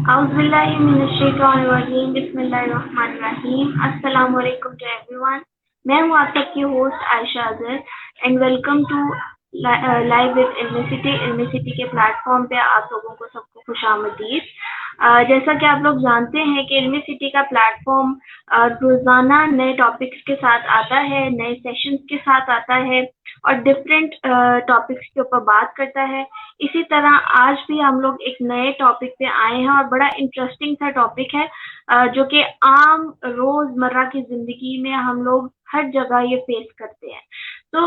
औज़ुबिल्लाहिमिनश्शैतानिर्रजीम बिस्मिल्लाहिर्रहमानिर्रहीम अस्सलाम वालेकुम टू एवरीवन। मैं हूँ आप सबकी host Ayesha Azhar and welcome to live with Ilmi City के प्लेटफॉर्म पे आप लोगों को सबको खुशामदीद। जैसा कि आप लोग जानते हैं कि इल्मी सिटी का प्लेटफॉर्म रोज़ाना नए टॉपिक्स के साथ आता है, नए सेशंस के साथ आता है और डिफरेंट टॉपिक्स के ऊपर बात करता है। इसी तरह आज भी हम लोग एक नए टॉपिक पे आए हैं और बड़ा इंटरेस्टिंग सा टॉपिक है जो कि आम रोजमर्रा की जिंदगी में हम लोग हर जगह ये फेस करते हैं। तो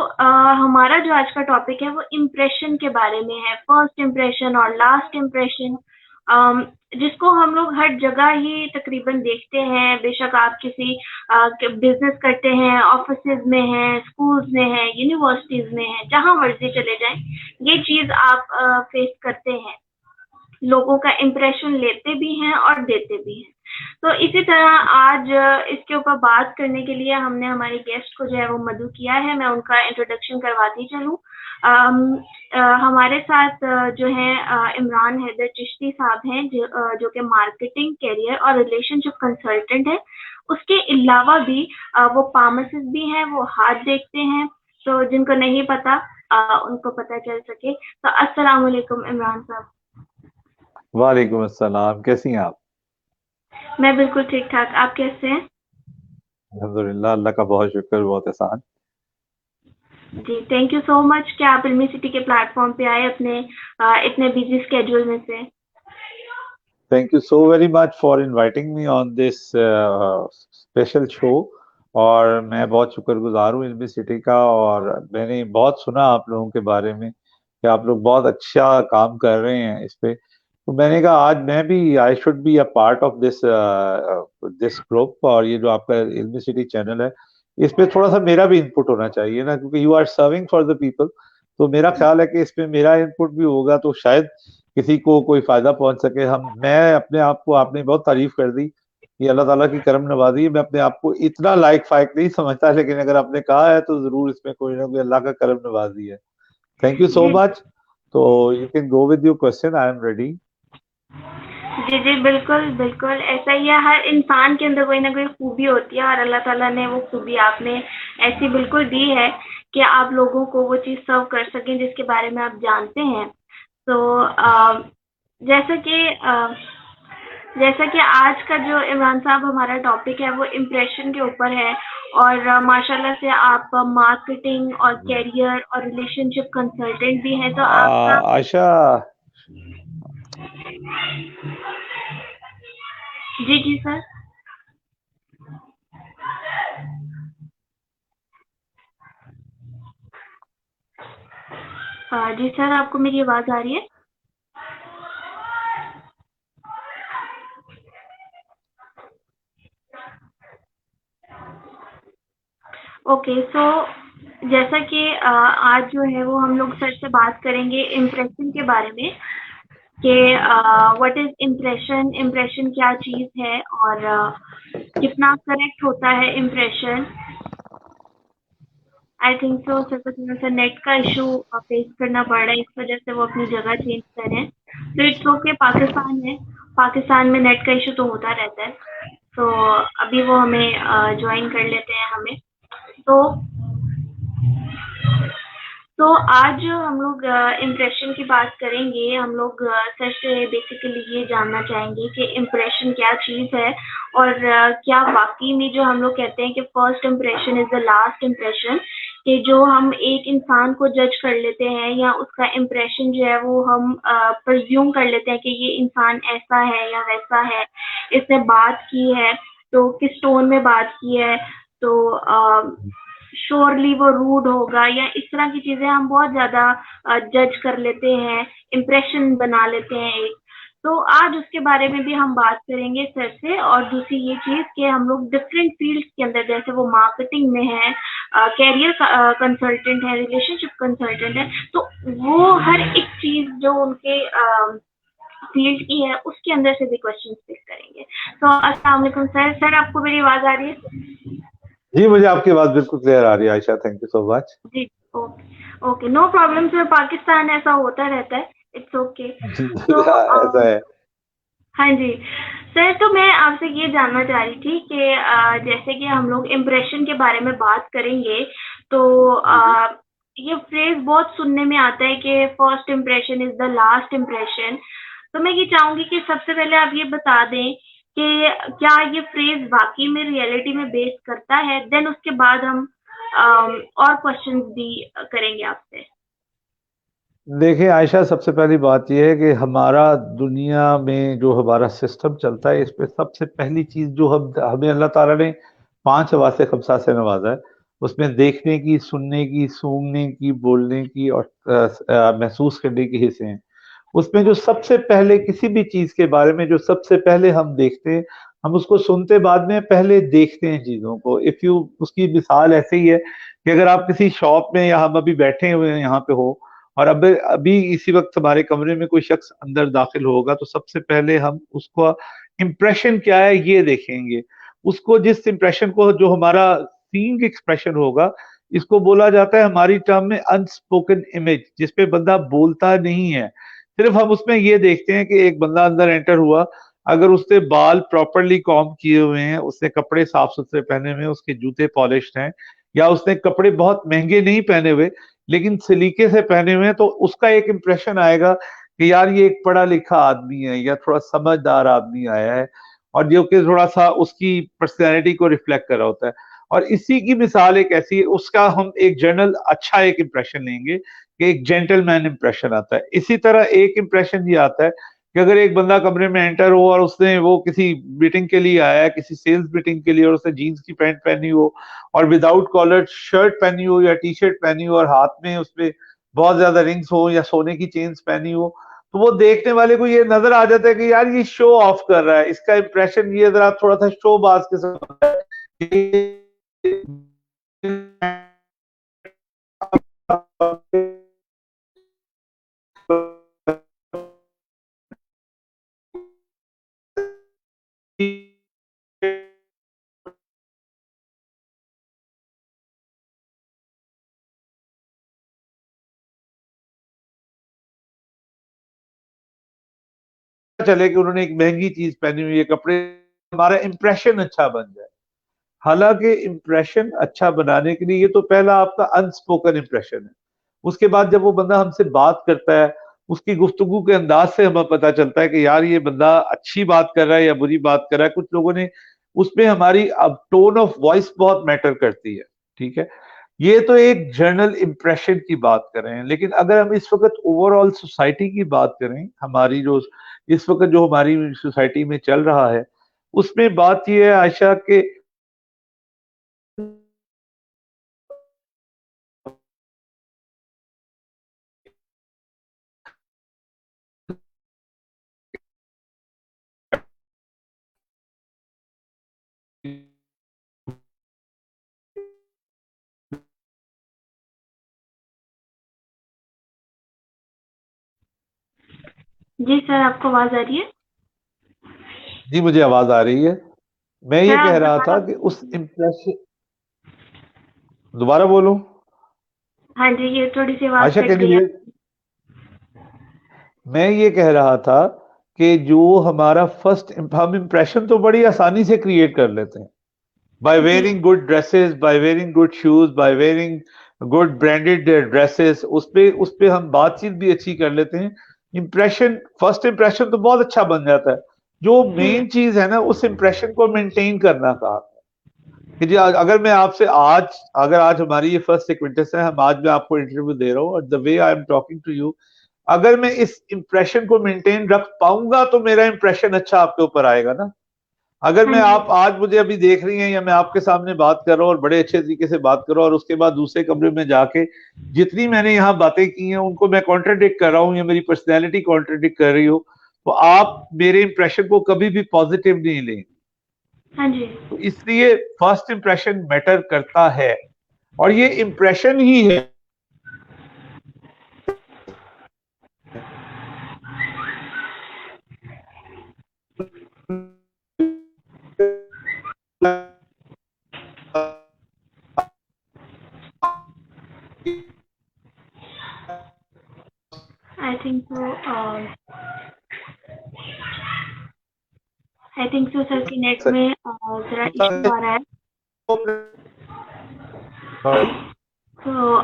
हमारा जो आज का टॉपिक है वो इम्प्रेशन के बारे में है, फर्स्ट इम्प्रेशन और लास्ट इम्प्रेशन, जिसको हम लोग हर जगह ही तकरीबन देखते हैं। बेशक आप किसी बिजनेस करते हैं, ऑफिसेज में हैं, स्कूल्स में हैं, यूनिवर्सिटीज में हैं, जहां मर्जी चले जाएं, ये चीज आप फेस करते हैं। लोगों का इम्प्रेशन लेते भी हैं और देते भी हैं। तो इसी तरह आज इसके ऊपर बात करने के लिए हमने हमारी गेस्ट को जो है वो मधु किया है। मैं उनका इंट्रोडक्शन करवाती चलूँ। हमारे साथ जो है इमरान हैदर चिश्ती साहब हैं जो कि मार्केटिंग, करियर और रिलेशनशिप कंसल्टेंट है। उसके अलावा भी वो फार्मासिस्ट भी हैं, वो हाथ देखते हैं। तो जिनको नहीं पता उनको पता चल सके। तो अस्सलाम वालेकुम इमरान साहब। वालेकुम अस्सलाम। कैसी हैं आप? मैं बिल्कुल ठीक ठाक, आप कैसे हैं? अल्हम्दुलिल्लाह, अल्लाह का बहुत शुक्र, बहुत एहसान। जी, थैंक यू सो मच कि आप इल्मी सिटी के प्लेटफॉर्म पे आए अपने इतने बिजी स्केड्यूल में से। Thank you so very much for inviting me on this special show. और मैं बहुत शुक्रगुजार हूँ इल्मी सिटी का। और मैंने बहुत सुना आप लोगों के बारे में कि आप लोग बहुत अच्छा काम कर रहे हैं इस पे। तो मैंने कहा आज मैं भी I should be a part of this this group. और ये जो आपका इल्मी सिटी चैनल है, इस पे थोड़ा सा मेरा भी इनपुट होना चाहिए ना, क्योंकि you are serving for the people. तो मेरा ख्याल है कि इसमें मेरा इनपुट भी होगा तो शायद किसी को कोई फायदा पहुंच सके। हम मैं अपने आप को, आपने बहुत तारीफ कर दी, ये अल्लाह ताला की करम नवाजी है। मैं अपने आप को इतना लायक फायक नहीं समझता, लेकिन अगर आपने कहा है तो जरूर इसमें कोई ना कोई अल्लाह का करम नवाजी है। थैंक यू सो जी मच। तो you can go with your question, I am ready. जी जी, बिल्कुल बिल्कुल ऐसा ही है। हर इंसान के अंदर कोई ना कोई खूबी होती है और अल्लाह ताला ने वो खूबी आप में ऐसी बिल्कुल दी है कि आप लोगों को वो चीज़ सर्व कर सकें जिसके बारे में आप जानते हैं। तो जैसा कि जैसा कि आज का जो इमरान साहब हमारा टॉपिक है वो इम्प्रेशन के ऊपर है। और माशाल्लाह से आप मार्केटिंग और करियर और रिलेशनशिप कंसल्टेंट भी हैं। तो आपका आयशा, जी जी सर। जी सर, आपको मेरी आवाज़ आ रही है? ओके, सो जैसा कि आज जो है वो हम लोग सर से बात करेंगे इम्प्रेशन के बारे में कि व्हाट इज इम्प्रेशन, इम्प्रेशन क्या चीज़ है और कितना करेक्ट होता है इम्प्रेशन। आई थिंक सो सर को थोड़ा सा नेट का इशू फेस करना पड़ रहा है, इस वजह से वो अपनी जगह चेंज करें। तो इट्स ओके, पाकिस्तान है, पाकिस्तान में नेट का इशू तो होता रहता है। तो अभी वो हमें ज्वाइन कर लेते हैं हमें। तो तो आज हम लोग इम्प्रेशन की बात करेंगे। हम लोग सर से बेसिकली ये जानना चाहेंगे कि इम्प्रेशन क्या चीज़ है और क्या वाकई में जो हम लोग कहते हैं कि first impression is the last impression, कि जो हम एक इंसान को जज कर लेते हैं या उसका इम्प्रेशन जो है वो हम प्रज्यूम कर लेते हैं कि ये इंसान ऐसा है या वैसा है, इसने बात की है तो किस टोन में बात की है, तो श्योरली वो रूड होगा या इस तरह की चीजें हम बहुत ज्यादा जज कर लेते हैं, इम्प्रेशन बना लेते हैं एक। तो आज उसके बारे में भी हम बात करेंगे सर से। और दूसरी ये चीज कि हम लोग डिफरेंट फील्ड्स के अंदर, जैसे वो मार्केटिंग में है, कैरियर कंसल्टेंट है, रिलेशनशिप कंसल्टेंट है, तो वो हर एक चीज जो उनके फील्ड की है उसके अंदर से भी क्वेश्चन पिक करेंगे। तो अस्सलाम वालेकुम सर। सर, आपको मेरी आवाज आ रही है? जी मुझे आपकी बात बिल्कुल क्लियर आ रही है Ayesha, thank you so much. जी, okay okay, no problem sir, Pakistan ऐसा होता रहता है, इट्स ओके। तो ऐसा है। हाँ जी सर, तो मैं आपसे ये जानना चाह रही थी कि जैसे कि हम लोग इम्प्रेशन के बारे में बात करेंगे, तो जी जी। ये फ्रेज बहुत सुनने में आता है कि first impression is the last impression. तो मैं ये चाहूंगी कि सबसे पहले आप ये बता दें कि क्या ये फ्रेज वाकई में रियलिटी में बेस करता है, देन उसके बाद हम और क्वेश्चंस भी करेंगे आपसे। देखिए आयशा, सबसे पहली बात यह है कि हमारा दुनिया में जो हमारा सिस्टम चलता है, इस पे सबसे पहली चीज जो हमें अल्लाह ताला ने पांच हवासे खमसा से नवाजा है, उसमें देखने की, सुनने की, सूंघने की, बोलने की और महसूस करने की हिस्से हैं। उसमें जो सबसे पहले किसी भी चीज के बारे में जो सबसे पहले हम देखते हैं, हम उसको सुनते बाद में, पहले देखते हैं चीजों को। इफ यू, उसकी मिसाल ऐसे ही है कि अगर आप किसी शॉप में, या हम अभी बैठे हुए हैं यहाँ पे हो, और अब अभी इसी वक्त हमारे कमरे में कोई शख्स अंदर दाखिल होगा, तो सबसे पहले हम उसका इम्प्रेशन क्या है ये देखेंगे। उसको, जिस इम्प्रेशन को, जो हमारा सीइंग एक्सप्रेशन होगा, इसको बोला जाता है हमारी टर्म में अनस्पोकन इमेज, जिसपे बंदा बोलता नहीं है, सिर्फ हम उसमें ये देखते हैं कि एक बंदा अंदर एंटर हुआ, अगर उसने बाल प्रॉपरली कॉम्ब किए हुए हैं, उसने कपड़े साफ सुथरे पहने हुए हैं, उसके जूते पॉलिश्ड हैं, या उसने कपड़े बहुत महंगे नहीं पहने हुए लेकिन सलीके से पहने हुए हैं, तो उसका एक इंप्रेशन आएगा कि यार ये एक पढ़ा लिखा आदमी है, या थोड़ा समझदार आदमी आया है, और जो कि थोड़ा सा उसकी पर्सनैलिटी को रिफ्लेक्ट कर रहा होता है। और इसी की मिसाल एक ऐसी है, उसका हम एक जनरल अच्छा एक इंप्रेशन लेंगे कि एक जेंटलमैन इंप्रेशन आता है। इसी तरह एक इंप्रेशन ये आता है कि अगर एक बंदा कमरे में एंटर हो और उसने, वो किसी मीटिंग के लिए आया है, किसी सेल्स मीटिंग के लिए, और उसने जीन्स की पैंट पहनी हो और विदाउट कॉलर शर्ट पहनी हो या टी शर्ट पहनी हो, और हाथ में उसपे बहुत ज्यादा रिंग्स हो या सोने की चेन्स पहनी हो, तो वो देखने वाले को ये नजर आ जाता है कि यार ये शो ऑफ कर रहा है, इसका इंप्रेशन ये जरा थोड़ा सा शोबाज किस्म का है। चले कि उन्होंने एक महंगी चीज पहनी हुई है, कपड़े, हमारा इंप्रेशन अच्छा बन जाए। हालांकि इंप्रेशन अच्छा बनाने के लिए ये तो पहला आपका अनस्पोकन इंप्रेशन है। उसके बाद जब वो बंदा हमसे बात करता है, उसकी गुफ्तगू के अंदाज से हमें पता चलता है कि यार ये बंदा अच्छी बात कर रहा है या बुरी बात कर रहा है। कुछ लोगों ने उसमें हमारी अब टोन ऑफ वॉइस बहुत मैटर करती है, ठीक है। ये तो एक जनरल इंप्रेशन की बात कर रहे हैं, लेकिन अगर हम इस वक्त ओवरऑल सोसाइटी की बात करें, हमारी जो इस वक्त जो हमारी सोसाइटी में चल रहा है, उसमें बात यह है आयशा के, जी सर, आपको आवाज आ रही है? जी मुझे आवाज आ रही है। मैं सर ये आप कह रहा था दोबारा। कि उस इम्प्रेशन, दोबारा बोलूं? हाँ जी, ये थोड़ी सी आवाज आयशा, कट कैन यू गई है। हियर? मैं ये कह रहा था कि जो हमारा फर्स्ट, हम इंप्रेशन तो बड़ी आसानी से क्रिएट कर लेते हैं, बाय जी। Wearing good dresses, by wearing good shoes, by wearing good branded dresses, उस पे हम बातचीत भी अच्छी कर लेते हैं। इंप्रेशन, फर्स्ट इंप्रेशन तो बहुत अच्छा बन जाता है। जो जी। मेन चीज है ना, उस इंप्रेशन को मेंटेन करना कहा कि जी, अगर मैं आपसे आज, अगर आज हमारी ये फर्स्ट एक्विंटेंस है, हम आज मैं आपको इंटरव्यू दे रहा हूँ और the way I am talking to you, अगर मैं इस इंप्रेशन को मेंटेन रख पाऊंगा तो मेरा इंप्रेशन अच्छा आपके ऊपर आएगा ना। अगर हाँ मैं, जी। आप आज मुझे अभी देख रही हैं, या मैं आपके सामने बात कर रहा हूँ और बड़े अच्छे तरीके से बात कर रहा हूँ, और उसके बाद दूसरे कमरे में जाके जितनी मैंने यहाँ बातें की हैं उनको मैं कॉन्ट्रडिक्ट कर रहा हूँ, या मेरी पर्सनैलिटी कॉन्ट्रडिक्ट कर रही हो, तो आप मेरे इंप्रेशन को कभी भी पॉजिटिव नहीं लेंगे। हाँ जी। तो इसलिए फर्स्ट इंप्रेशन मैटर करता है, और ये इंप्रेशन ही है। आई थिंक तो आई थिंक सो सर की नेट में जरा इशू आ रहा है। तो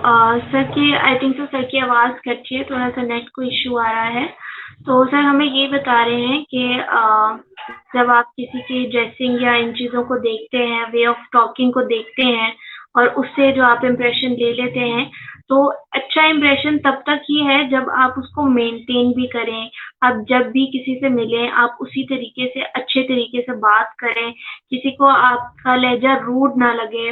सर की आई थिंक सो सर की आवाज़ कट रही है, थोड़ा सा नेट को इशू आ रहा है। तो सर हमें ये बता रहे हैं कि जब आप किसी की ड्रेसिंग या इन चीज़ों को देखते हैं, वे ऑफ टॉकिंग को देखते हैं और उससे जो आप इम्प्रेशन ले लेते हैं, तो अच्छा इम्प्रेशन तब तक ही है जब आप उसको मेंटेन भी करें। आप जब भी किसी से मिलें, आप उसी तरीके से अच्छे तरीके से बात करें, किसी को आपका लहजा रूड ना लगे।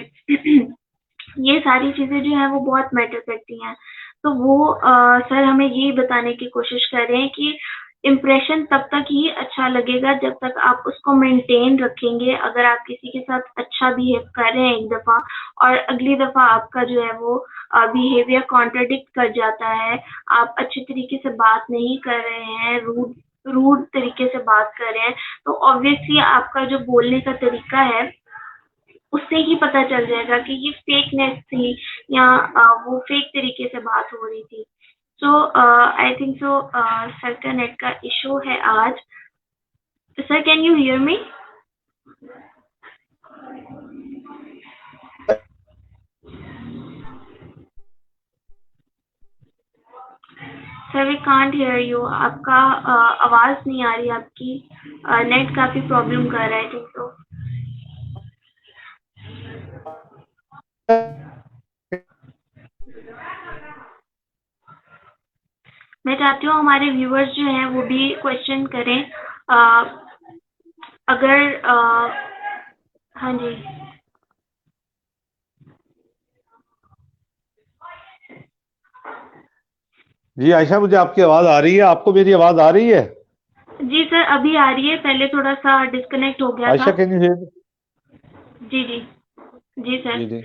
ये सारी चीज़ें जो हैं वो बहुत मैटर करती हैं। तो वो सर हमें ये बताने की कोशिश कर रहे हैं कि इम्प्रेशन तब तक ही अच्छा लगेगा जब तक आप उसको मेंटेन रखेंगे। अगर आप किसी के साथ अच्छा बिहेव कर रहे हैं एक दफ़ा और अगली दफ़ा आपका जो है वो बिहेवियर कॉन्ट्रडिक्ट कर जाता है, आप अच्छे तरीके से बात नहीं कर रहे हैं, रूड रूड तरीके से बात कर रहे हैं, तो ऑब्वियसली आपका जो बोलने का तरीका है उससे ही पता चल जाएगा कि ये फेकनेस थी या वो फेक तरीके से बात हो रही थी। So I think so sir का नेट का इशू है आज। Sir can you hear me? Sir we can't hear you. आपका आवाज़ नहीं आ रही, आपकी नेट काफ़ी प्रॉब्लम कर रहा है। आई थिंक सो मैं चाहती हूँ हमारे व्यूअर्स जो हैं वो भी क्वेश्चन करें। अगर हाँ जी। जी आयशा, मुझे आपकी आवाज आ रही है, आपको मेरी आवाज आ रही है? जी सर अभी आ रही है, पहले थोड़ा सा डिस्कनेक्ट हो गया था। Ayesha, can you hear? जी जी जी सर। जी जी।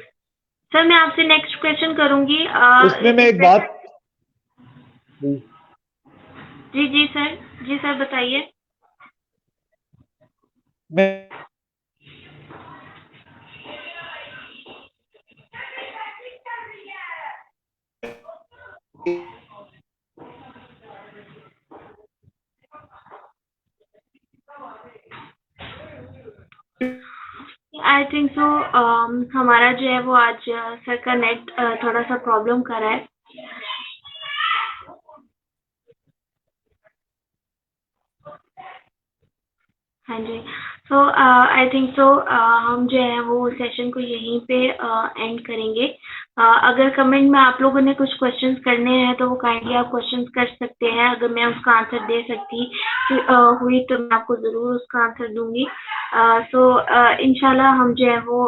सर मैं आपसे नेक्स्ट क्वेश्चन करूंगी। इसमें मैं एक बात, जी जी सर बताइए। मैं आई थिंक सो हमारा जो है वो आज सर का नेट थोड़ा सा प्रॉब्लम कर रहा है। हाँ जी। सो आई थिंक सो हम जो है वो सेशन को यहीं पे एंड करेंगे। अगर कमेंट में आप लोगों ने कुछ क्वेश्चंस करने हैं तो वो काइंडली आप क्वेश्चंस कर सकते हैं। अगर मैं उसका आंसर दे सकती हुई तो मैं आपको ज़रूर उसका आंसर दूंगी। सो इंशाल्लाह हम जो है वो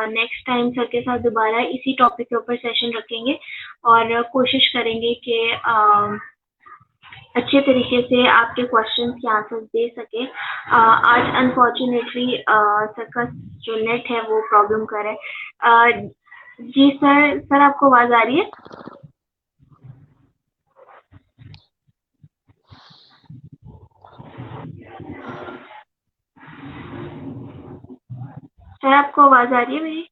नेक्स्ट टाइम सर के साथ दोबारा इसी टॉपिक के ऊपर सेशन रखेंगे और कोशिश करेंगे कि अच्छे तरीके से आपके क्वेश्चन के आंसर दे सके। आज अनफॉर्चुनेटली सर का जो नेट है वो प्रॉब्लम कर रहा है। जी सर आपको आवाज़ आ रही है? सर आपको आवाज़ आ रही है मेरी?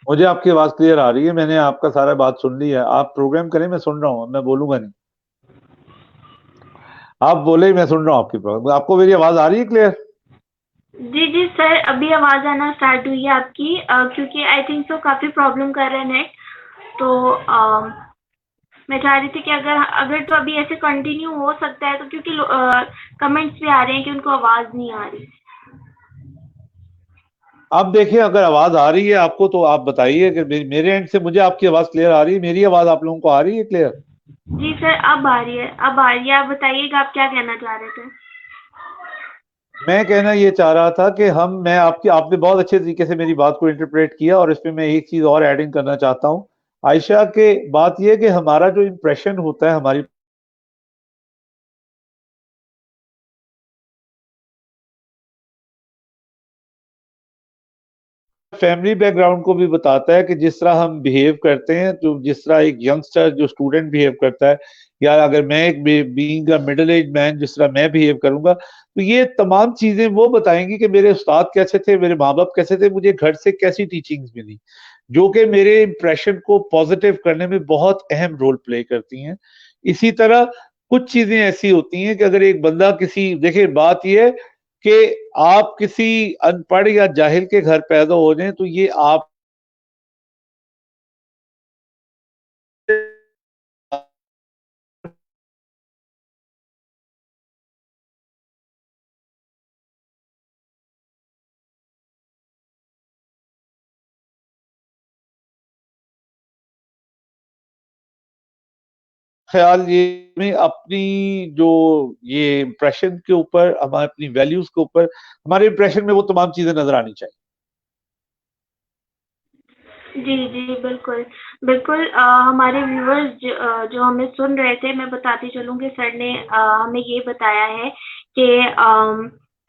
मुझे आपकी आवाज क्लियर आ रही है, मैंने आपका सारा बात सुन ली है। आप प्रोग्राम करें, मैं सुन रहा हूँ, मैं बोलूंगा नहीं। आप बोले, मैं सुन रहा हूँ आपकी प्रॉब्लम। आपको मेरी आवाज आ रही है क्लियर? जी सर अभी आवाज़ आना स्टार्ट हुई है आपकी, क्योंकि आई थिंक सो काफ़ी प्रॉब्लम कर रहा है नेट। तो मैं चाह रही थी कि अगर अगर तो अभी ऐसे कंटिन्यू हो सकता है, तो क्योंकि कमेंट्स भी आ रहे हैं कि उनको आवाज़ नहीं आ रही। अब देखिए, अगर आवाज आ रही है आपको तो आप बताइए कि मेरे एंड से मुझे आपकी आवाज क्लियर आ रही है। मेरी आवाज आप लोगों को आ रही है क्लियर? जी सर अब आ रही है, अब आ रही है। आप बताइएगा आप क्या कहना चाह रहे थे? मैं कहना ये चाह रहा था कि आपने बहुत अच्छे तरीके से मेरी बात को इंटरप्रेट किया, और इसमें मैं एक चीज और एडिंग करना चाहता हूँ आयशा के। बात यह है कि हमारा जो इंप्रेशन होता है हमारी फैमिली बैकग्राउंड को भी बताता है कि जिस तरह हम बिहेव करते हैं, तो जिस तरह एक यंगस्टर जो स्टूडेंट बिहेव करता है, या अगर मैं एक being a middle age man जिस तरह मैं बिहेव करूंगा, तो ये तमाम चीजें वो बताएंगी कि मेरे उस्ताद कैसे थे, मेरे माँ बाप कैसे थे, मुझे घर से कैसी टीचिंग्स मिली, जो कि मेरे इंप्रेशन को पॉजिटिव करने में बहुत अहम रोल प्ले करती हैं। इसी तरह कुछ चीजें ऐसी होती हैं कि अगर एक बंदा किसी, देखिए बात यह है कि आप किसी अनपढ़ या जाहिल के घर पैदा हो जाएं तो ये आप ख्याल ये में अपनी जो ये इम्प्रेशन के ऊपर, हमारे अपनी वैल्यूज के ऊपर, हमारे इम्प्रेशन में वो तमाम चीजें नजर आनी चाहिए। जी जी बिल्कुल बिल्कुल। हमारे व्यूअर्स जो हमें सुन रहे थे, मैं बताती चलूँ कि सर ने हमें ये बताया है कि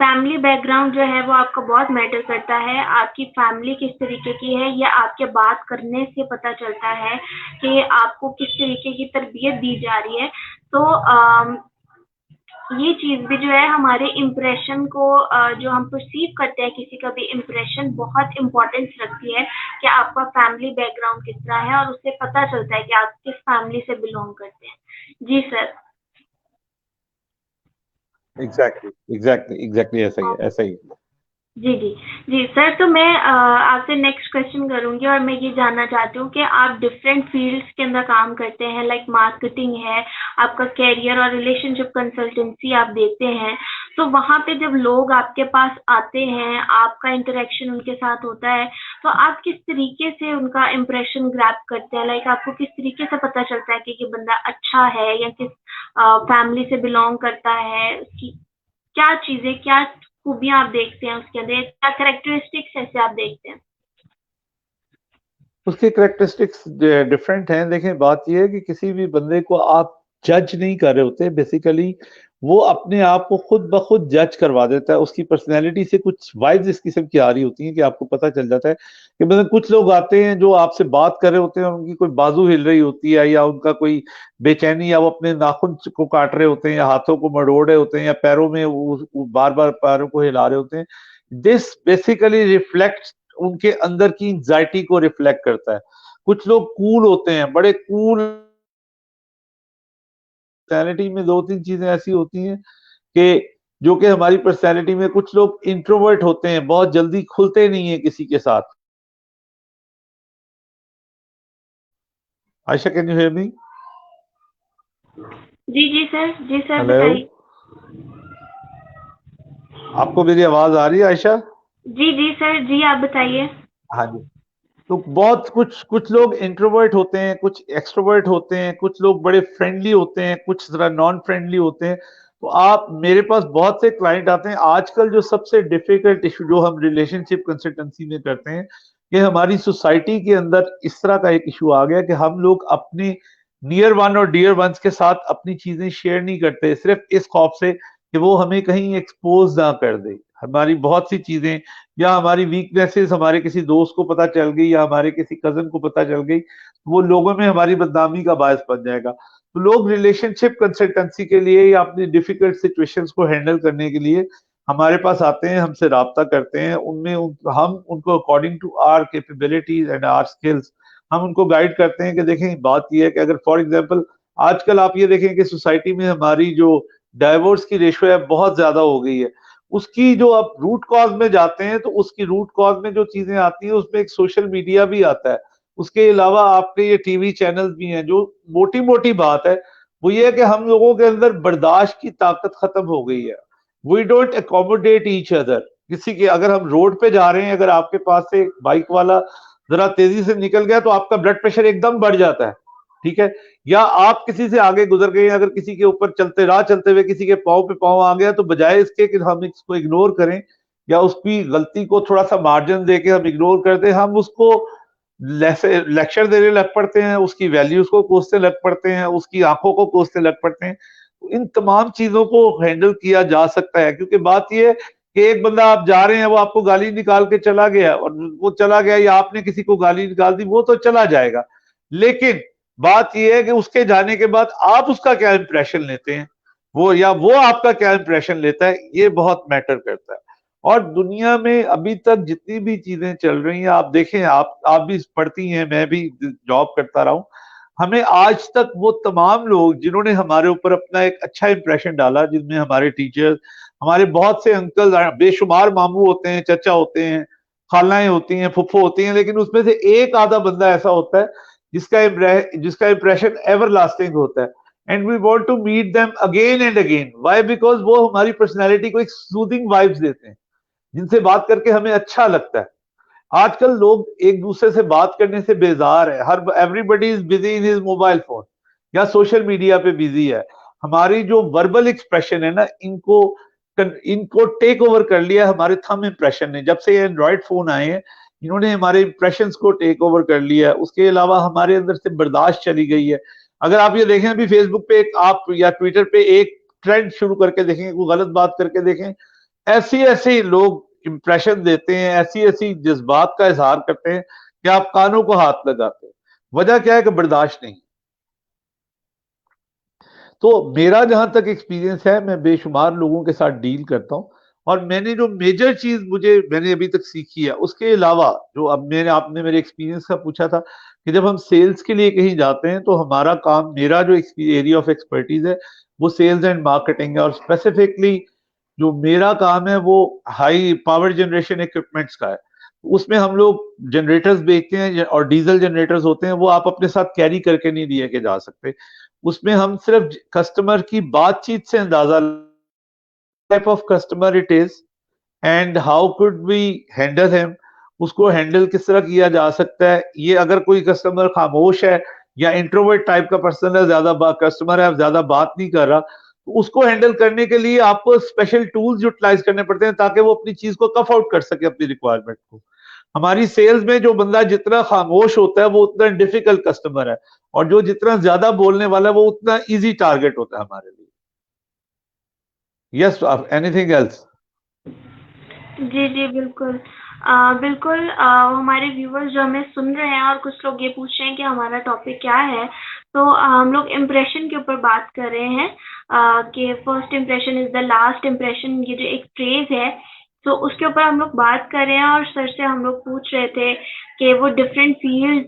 फैमिली बैकग्राउंड जो है वो आपका बहुत मैटर करता है। आपकी फैमिली किस तरीके की है, या आपके बात करने से पता चलता है कि आपको किस तरीके की तरबियत दी जा रही है। तो ये चीज भी जो है हमारे इम्प्रेशन को, जो हम परसीव करते हैं किसी का भी इम्प्रेशन, बहुत इम्पोर्टेंस रखती है कि आपका फैमिली बैकग्राउंड किस तरह है, और उससे पता चलता है कि आप किस फैमिली से बिलोंग करते हैं। जी सर। एग्जैक्टली एग्जैक्टली एग्जैक्टली, ऐसा ही है, ऐसा ही है। जी जी जी सर। तो मैं आपसे नेक्स्ट क्वेश्चन करूंगी, और मैं ये जानना चाहती हूँ कि आप डिफरेंट फील्ड्स के अंदर काम करते हैं, लाइक मार्केटिंग है, आपका कैरियर और रिलेशनशिप कंसल्टेंसी आप देते हैं। तो वहाँ पे जब लोग आपके पास आते हैं, आपका इंटरेक्शन उनके साथ होता है, तो आप किस तरीके से उनका इम्प्रेशन ग्रैब करते हैं? लाइक आपको किस तरीके से पता चलता है कि ये बंदा अच्छा है, या किस फैमिली से बिलोंग करता है, उसकी क्या चीजें, क्या खूबियां आप देखते हैं उसके अंदर, क्या कैरेक्टरिस्टिक्स ऐसे आप देखते हैं? उसके करेक्टरिस्टिक्स डिफरेंट हैं। देखें, बात यह है कि किसी भी बंदे को आप जज नहीं कर रहे होते, बेसिकली वो अपने आप को खुद ब खुद जज करवा देता है। उसकी पर्सनैलिटी से कुछ वाइब्स इस किस्म की आ रही होती हैं कि आपको पता चल जाता है कि मतलब कुछ लोग आते हैं जो आपसे बात कर रहे होते हैं और उनकी कोई बाजू हिल रही होती है, या उनका कोई बेचैनी, या वो अपने नाखून को काट रहे होते हैं, या हाथों को मरोड़ रहे होते हैं, या पैरों में वो बार बार पैरों को हिला रहे होते हैं। दिस बेसिकली रिफ्लेक्ट, उनके अंदर की एंजाइटी को रिफ्लेक्ट करता है। कुछ लोग कूल होते हैं, बड़े कूल। पर्सनैलिटी में दो तीन चीजें ऐसी होती हैं कि जो कि हमारी पर्सनैलिटी में, कुछ लोग इंट्रोवर्ट होते हैं, बहुत जल्दी खुलते नहीं है किसी के साथ। Ayesha, can you hear me? जी जी सर, जी सर हेलो, बताइए। आपको मेरी आवाज आ रही है आयशा? जी जी सर, जी आप बताइए। हाँ जी। तो बहुत कुछ कुछ लोग इंट्रोवर्ट होते हैं, कुछ एक्सट्रोवर्ट होते हैं, कुछ लोग बड़े फ्रेंडली होते हैं, कुछ जरा नॉन फ्रेंडली होते हैं। तो आप, मेरे पास बहुत से क्लाइंट आते हैं। आजकल जो सबसे डिफिकल्ट इशू जो हम रिलेशनशिप कंसल्टेंसी में करते हैं, कि हमारी सोसाइटी के अंदर इस तरह का एक इशू आ गया कि हम लोग अपने नियर वन और डियर वंस के साथ अपनी चीजें शेयर नहीं करते, सिर्फ इस खौफ से कि वो हमें कहीं एक्सपोज ना कर दे। हमारी बहुत सी चीजें, या हमारी वीकनेसेस हमारे किसी दोस्त को पता चल गई, या हमारे किसी कजन को पता चल गई, तो वो लोगों में हमारी बदनामी का बायस बन जाएगा। तो लोग रिलेशनशिप कंसल्टेंसी के लिए या अपनी डिफिकल्ट सिचुएशंस को हैंडल करने के लिए हमारे पास आते हैं, हमसे राब्ता करते हैं। हम उनको according to our capabilities and our skills हम उनको गाइड करते हैं कि देखें, बात यह है कि अगर फॉर एग्जांपल आजकल आप ये देखें कि सोसाइटी में हमारी जो डाइवोर्स की रेशियो है बहुत ज्यादा हो गई है। उसकी जो आप रूट कॉज में जाते हैं तो उसकी रूट कॉज में जो चीजें आती हैं उसमें एक सोशल मीडिया भी आता है। उसके अलावा आपके ये टीवी चैनल्स भी हैं। जो मोटी मोटी बात है वो ये है कि हम लोगों के अंदर बर्दाश्त की ताकत खत्म हो गई है। We don't accommodate each other. किसी के, अगर हम रोड पे जा रहे हैं, अगर आपके पास से एक बाइक वाला जरा तेजी से निकल गया तो आपका ब्लड प्रेशर एकदम बढ़ जाता है, ठीक है। या आप किसी से आगे गुजर गए, अगर किसी के ऊपर चलते राह चलते हुए किसी के पाँव पे पाँव आ गया, तो बजाय इसके कि हम इसको इग्नोर करें या उसकी गलती को थोड़ा सा मार्जिन देके हम इग्नोर कर दें, हम उसको लेक्चर देने लग पड़ते हैं, उसकी वैल्यूज को कोसने लग पड़ते हैं, उसकी आंखों को कोसने लग पड़ते हैं। तो इन तमाम चीजों को हैंडल किया जा सकता है, क्योंकि बात यह है कि एक बंदा, आप जा रहे हैं, वो आपको गाली निकाल के चला गया, और वो चला गया, या आपने किसी को गाली निकाल दी, वो तो चला जाएगा। लेकिन बात यह है कि उसके जाने के बाद आप उसका क्या इंप्रेशन लेते हैं, वो या वो आपका क्या इंप्रेशन लेता है, ये बहुत मैटर करता है। और दुनिया में अभी तक जितनी भी चीजें चल रही हैं, आप देखें, आप भी पढ़ती हैं, मैं भी जॉब करता रहा हूं। हमें आज तक वो तमाम लोग जिन्होंने हमारे ऊपर अपना एक अच्छा इंप्रेशन डाला, जिनमें हमारे टीचर्स, हमारे बहुत से अंकल, बेशुमार मामू होते हैं, चचा होते हैं, खालाएं होती हैं, फुफ्फो होती हैं, लेकिन उसमें से एक आधा बंदा ऐसा होता है जिसका इंप्रेशन एवर लास्टिंग होता है, and we want to meet them again and again. Why? Because वो हमारी पर्सनैलिटी को एक सूदिंग वाइब्स देते हैं, जिनसे बात करके हमें अच्छा लगता है। आजकल लोग एक दूसरे से बात करने से बेजार है, हर everybody is busy in his mobile phone या सोशल मीडिया पे बिजी है। हमारी जो वर्बल एक्सप्रेशन है ना, इनको टेक ओवर कर लिया हमारे थंब इंप्रेशन ने। जब से ये एंड्रॉइड फोन आए हैं, इन्होंने हमारे इंप्रेशंस को टेक ओवर कर लिया है। उसके अलावा हमारे अंदर से बर्दाश्त चली गई है। अगर आप ये देखें अभी फेसबुक पे एक आप या ट्विटर पे एक ट्रेंड शुरू करके देखें, कोई गलत बात करके देखें, ऐसी ऐसी लोग इंप्रेशन देते हैं, ऐसी ऐसी जज्बात का इजहार करते हैं कि आप कानों को हाथ लगाते हैं। वजह क्या है कि बर्दाश्त नहीं। तो मेरा जहां तक एक्सपीरियंस है, मैं बेशुमार लोगों के साथ डील करता हूं, और मैंने जो मेजर चीज मैंने अभी तक सीखी है, उसके अलावा जो अब आपने मेरे एक्सपीरियंस का पूछा था कि जब हम सेल्स के लिए कहीं जाते हैं तो हमारा काम, मेरा जो एरिया ऑफ एक्सपर्टीज है वो सेल्स एंड मार्केटिंग है, और स्पेसिफिकली जो मेरा काम है वो हाई पावर जनरेशन इक्विपमेंट्स का है। उसमें हम लोग जनरेटर्स बेचते हैं, और डीजल जनरेटर्स होते हैं, वो आप अपने साथ कैरी करके नहीं लिए के जा सकते। उसमें हम सिर्फ कस्टमर की बातचीत से अंदाजा, type of customer it is and how could we handle him, उसको हैंडल किस तरह किया जा सकता है। ये अगर कोई कस्टमर खामोश है या इंट्रोवर्ट टाइप का पर्सन है, ज्यादा कस्टमर है, ज्यादा बात नहीं कर रहा, तो उसको हैंडल करने के लिए आपको स्पेशल टूल्स यूटिलाइज करने पड़ते हैं ताकि वो अपनी चीज को कफ आउट कर सके, अपनी रिक्वायरमेंट को। हमारी सेल्स में जो बंदा जितना खामोश होता है वो उतना डिफिकल्ट कस्टमर है, और जो जितना ज्यादा बोलने वाला है वो उतना इजी टारगेट होता है हमारे लिए। Yes, anything else? जी जी बिल्कुल। बिल्कुल, हमारे व्यूवर्स जो हमें सुन रहे हैं और कुछ लोग ये पूछ रहे हैं कि हमारा टॉपिक क्या है, तो हम लोग इम्प्रेशन के ऊपर बात कर रहे हैं कि first impression is the last impression, ये जो एक फ्रेज है, तो उसके ऊपर हम लोग बात कर रहे हैं। और सर से हम लोग पूछ रहे थे कि वो डिफरेंट फील्ड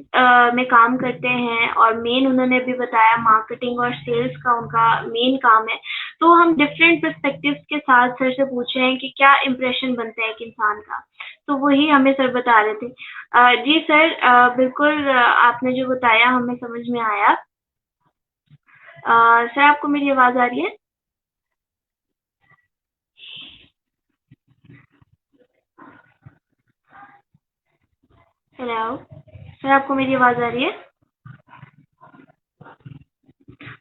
में काम करते हैं, और मेन उन्होंने भी बताया मार्केटिंग और सेल्स का उनका मेन काम है। तो हम डिफरेंट पर्सपेक्टिव्स के साथ सर से पूछ रहे हैं कि क्या इम्प्रेशन बनता है एक इंसान का, तो वही हमें सर बता रहे थे। जी सर, बिल्कुल, आपने जो बताया हमें समझ में आया। सर, आपको मेरी आवाज़ आ रही है? हेलो सर, आपको मेरी आवाज़ आ रही है?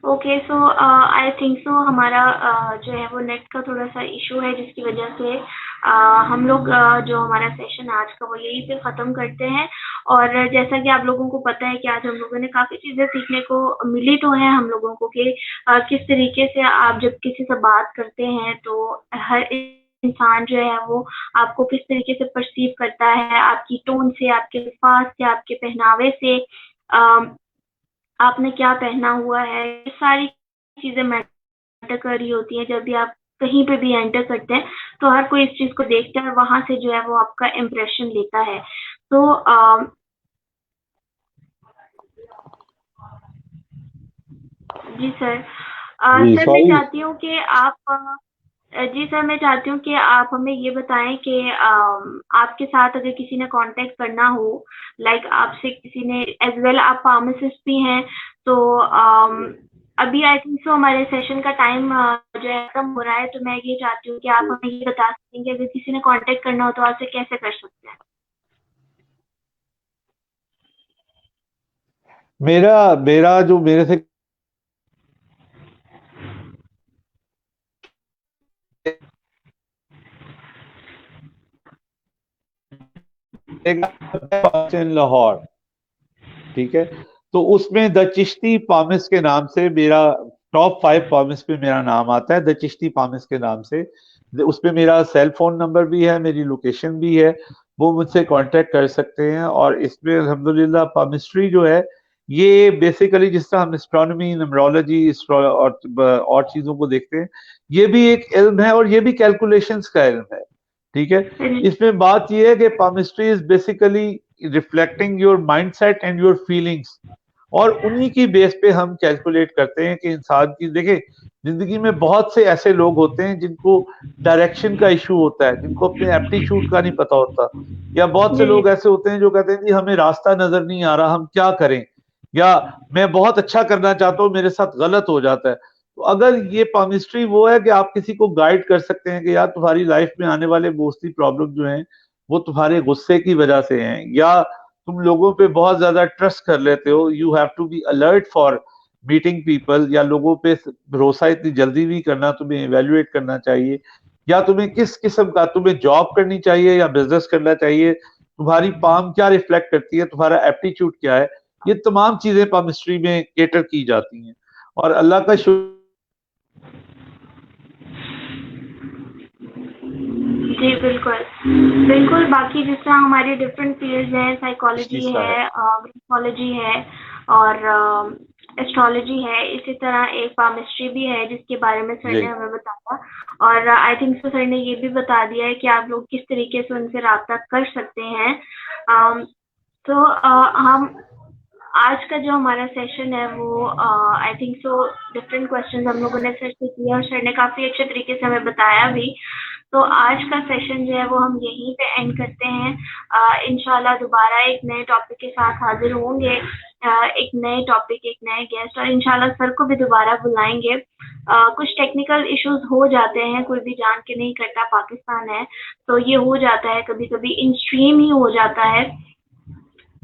ओके, सो आई थिंक सो हमारा जो है वो नेट का थोड़ा सा इशू है, जिसकी वजह से हम लोग जो हमारा सेशन आज का वो यहीं पे ख़त्म करते हैं। और जैसा कि आप लोगों को पता है कि आज हम लोगों ने काफ़ी चीज़ें सीखने को मिली तो हैं हम लोगों को, कि किस तरीके से आप जब किसी से बात करते हैं तो हर इंसान जो है वो आपको किस तरीके से परसीव करता है, आपकी टोन से, आपके अल्फाज से, आपके पहनावे से, आपने क्या पहना हुआ है, ये सारी चीज़ें मैटर कर रही होती हैं। जब भी आप कहीं पे भी एंटर करते हैं तो हर कोई इस चीज़ को देखता है और वहाँ से जो है वो आपका इम्प्रेशन लेता है। तो जी सर। जी सर, मैं सॉरी। चाहती हूँ कि आप जी सर, मैं चाहती हूँ कि आप हमें ये बताएं कि आपके साथ अगर किसी ने कांटेक्ट करना हो, लाइक आपसे किसी ने, एज वेल आप फार्मासिस्ट भी हैं, तो अभी आई थिंक सो हमारे सेशन का टाइम जो है खत्म हो रहा है, तो मैं ये चाहती हूँ कि आप हमें ये बता सकें कि अगर किसी ने कांटेक्ट करना हो तो आपसे कैसे कर सकते हैं। मेरा मेरा जो मेरे से इन लाहौर, ठीक है, तो उसमें द चिश्ती पामिस के नाम से मेरा टॉप 5 पामिस पे मेरा नाम आता है, द चिश्ती पामिस के नाम से। उस पे मेरा सेल फोन नंबर भी है, मेरी लोकेशन भी है, वो मुझसे कांटेक्ट कर सकते हैं। और इसमें अल्हम्दुलिल्लाह पामिस्ट्री जो है, ये बेसिकली जिस तरह हम एस्ट्रोनॉमी, न्यूमरोलॉजी और चीजों को देखते हैं, ये भी एक इल्म है, और ये भी कैलकुलेशंस का इल्म है, ठीक है। इसमें बात यह है कि palmistry is basically reflecting your mindset and your feelings और उन्हीं की बेस पे हम कैलकुलेट करते हैं कि इंसान की, देखिए जिंदगी में बहुत से ऐसे लोग होते हैं जिनको डायरेक्शन का इशू होता है, जिनको अपने एप्टीट्यूड का नहीं पता होता, या बहुत से जी लोग ऐसे होते हैं जो कहते हैं कि हमें रास्ता नजर नहीं आ रहा, हम क्या करें, या मैं बहुत अच्छा करना चाहता हूं मेरे साथ गलत हो जाता है। तो अगर ये पामिस्ट्री वो है कि आप किसी को गाइड कर सकते हैं कि यार तुम्हारी लाइफ में आने वाले मोस्टली प्रॉब्लम जो हैं वो तुम्हारे गुस्से की वजह से हैं, या तुम लोगों पे बहुत ज्यादा ट्रस्ट कर लेते हो, you have to be alert for meeting people, या लोगों पे भरोसा इतनी जल्दी नहीं करना, तुम्हें इवेल्युएट करना चाहिए, या तुम्हें किस किस्म का, तुम्हें जॉब करनी चाहिए या बिजनेस करना चाहिए, तुम्हारी पाम क्या रिफ्लेक्ट करती है, तुम्हारा एप्टीट्यूड क्या है, ये तमाम चीजें पामिस्ट्री में केटर की जाती हैं। और अल्लाह का शुक्र जी बिल्कुल बिल्कुल। बाकी जिस तरह हमारी डिफरेंट फील्ड्स हैं, साइकोलॉजी हिस्सा है। है, ग्राफोलॉजी है और एस्ट्रोलॉजी है, इसी तरह एक पामिस्ट्री भी है जिसके बारे में सर जी ने हमें बताया। और आई थिंक सो सर ने ये भी बता दिया है कि आप लोग किस तरीके से उनसे रब्ता कर सकते हैं। तो हम आज का जो हमारा सेशन है वो आई थिंक सो डिफरेंट क्वेश्चंस हम लोगों ने सर से किए और सर ने काफ़ी अच्छे तरीके से हमें बताया भी। तो आज का सेशन जो है वो हम यहीं पे एंड करते हैं। इंशाल्लाह दोबारा एक नए टॉपिक के साथ हाजिर होंगे, एक नए टॉपिक, एक नए गेस्ट, और इंशाल्लाह सर को भी दोबारा बुलाएंगे। कुछ टेक्निकल इश्यूज हो जाते हैं, कोई भी जान के नहीं करता, पाकिस्तान है तो ये हो जाता है, कभी कभी इन स्ट्रीम ही हो जाता है।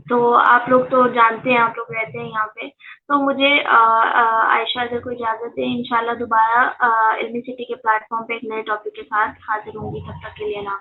तो आप लोग तो जानते हैं, आप लोग रहते हैं यहाँ पे। तो मुझे आयशा से को इजाज़त दें। इंशाल्लाह दोबारा इल्मी सिटी के प्लेटफॉर्म पे एक नए टॉपिक के साथ हाजिर होंगी। तब तक के लिए ना।